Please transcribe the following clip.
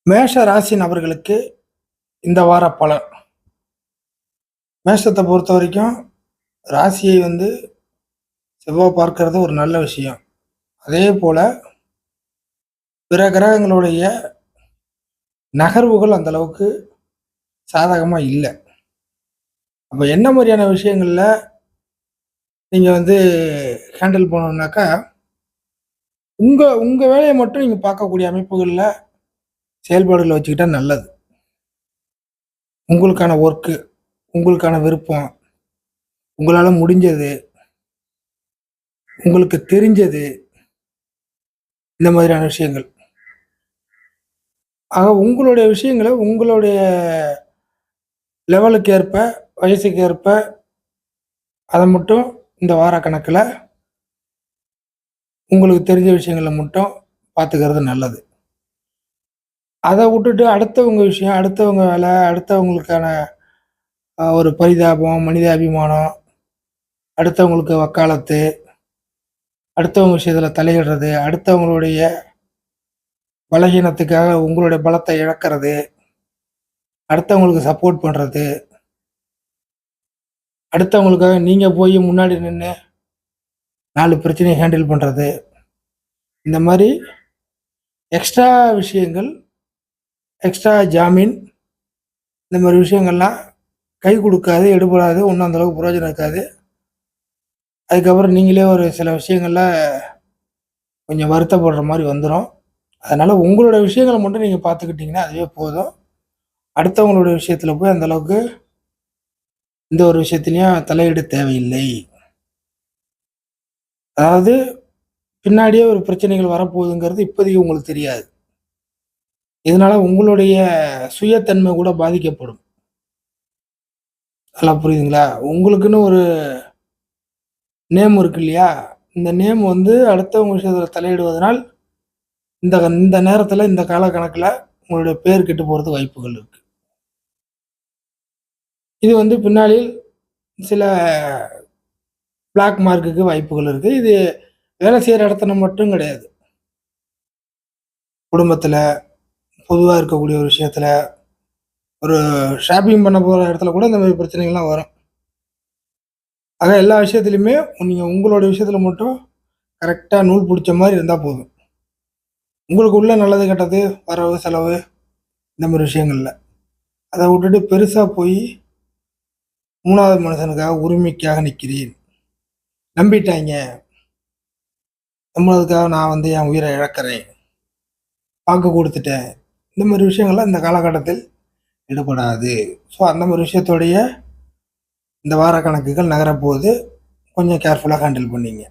மேஷ ராசி நபர்களுக்கு இந்த வார பலன். மேஷத்தை பொறுத்த வரைக்கும் ராசியை செவ்வாய் பார்க்கறது ஒரு நல்ல விஷயம். அதே போல பிற கிரகங்களுடைய நகர்வுகள் அந்த அளவுக்கு சாதகமாக இல்லை. அப்போ என்ன மாதிரியான விஷயங்கள்ல நீங்கள் ஹேண்டில் பண்ணணும்னாக்கா, உங்கள் வேலையை மட்டும் நீங்கள் பார்க்கக்கூடிய அமைப்புகளில் செயல்பாடுகளை வச்சுக்கிட்டா நல்லது. உங்களுக்கான ஒர்க்கு, உங்களுக்கான விருப்பம், உங்களால் முடிஞ்சது, உங்களுக்கு தெரிஞ்சது, இந்த மாதிரியான விஷயங்கள். ஆக உங்களுடைய விஷயங்களை உங்களுடைய லெவலுக்கு ஏற்ப, வயசுக்கு ஏற்ப அதை மட்டும் இந்த வார கணக்கில் உங்களுக்கு தெரிஞ்ச விஷயங்களை மட்டும் பார்த்துக்கிறது நல்லது. அதை விட்டுட்டு அடுத்தவங்க விஷயம், அடுத்தவங்க வேலை, அடுத்தவங்களுக்கான ஒரு பரிதாபம், மனிதாபிமானம், அடுத்தவங்களுக்கு வக்காலத்து, அடுத்தவங்க விஷயத்தில் தலையிடுறது, அடுத்தவங்களுடைய பலகீனத்துக்காக உங்களுடைய பலத்தை இழக்கிறது, அடுத்தவங்களுக்கு சப்போர்ட் பண்ணுறது, அடுத்தவங்களுக்காக நீங்கள் போய் முன்னாடி நின்று 4 பிரச்சனையை ஹேண்டில் பண்ணுறது, இந்த மாதிரி எக்ஸ்ட்ரா விஷயங்கள், எக்ஸ்ட்ரா ஜாமீன், இந்த மாதிரி விஷயங்கள்லாம் கை கொடுக்காது, எடுபடாது, ஒன்றும் அந்தளவுக்கு பிரயோஜனம் இருக்காது. அதுக்கப்புறம் நீங்களே ஒரு சில விஷயங்களில் கொஞ்சம் வருத்தப்படுற மாதிரி வந்துடும். அதனால் உங்களோட விஷயங்களை மட்டும் நீங்கள் பார்த்துக்கிட்டிங்கன்னா அதுவே போதும். அடுத்தவங்களோட விஷயத்தில் போய் அந்தளவுக்கு இந்த ஒரு விஷயத்துலையும் தலையீடு தேவையில்லை. அதாவது பின்னாடியே ஒரு பிரச்சனைகள் வரப்போகுதுங்கிறது இப்போதைக்கு உங்களுக்கு தெரியாது. இதனால உங்களுடைய சுயத்தன்மை கூட பாதிக்கப்படும். நல்லா புரியுதுங்களா? உங்களுக்குன்னு ஒரு நேம் இருக்கு இல்லையா? இந்த நேம் அடுத்தவங்க விஷயத்தில் தலையிடுவதனால் இந்த நேரத்தில், இந்த காலக்கணக்கில் உங்களுடைய பேர் கெட்டு போகிறதுக்கு வாய்ப்புகள் இருக்கு. இது பின்னாளில் சில பிளாக் மார்க்குக்கு வாய்ப்புகள் இருக்கு. இது வேலை செய்கிற இடத்துல மட்டும் கிடையாது. குடும்பத்தில், பொதுவாக இருக்கக்கூடிய ஒரு விஷயத்தில், ஒரு ஷாப்பிங் பண்ண போகிற இடத்துல கூட இந்த மாதிரி பிரச்சனைகள்லாம் வரும். ஆக எல்லா விஷயத்துலையுமே நீங்கள் உங்களோட விஷயத்தில் மட்டும் கரெக்டாக நூல் பிடிச்ச மாதிரி இருந்தால் போதும். உங்களுக்கு உள்ள நல்லது கெட்டது, வரவு செலவு, இந்த மாதிரி விஷயங்கள்ல அதை விட்டுட்டு பெருசாக போய் 3வது மனுஷனுக்காக உரிமைக்காக நிற்கிறேன், நம்பிட்டாங்க, நம்மளதுக்காக நான் என் உயிரை இழக்கிறேன், வாக்கு கொடுத்துட்டேன், இந்த மாதிரி விஷயங்கள்லாம் இந்த காலகட்டத்தில் ஈடுபடாது. ஸோ அந்த மாதிரி விஷயத்தோடைய இந்த வார கணக்குகள் நகரப்போகுது. கொஞ்சம் கேர்ஃபுல்லாக ஹேண்டில் பண்ணிங்க.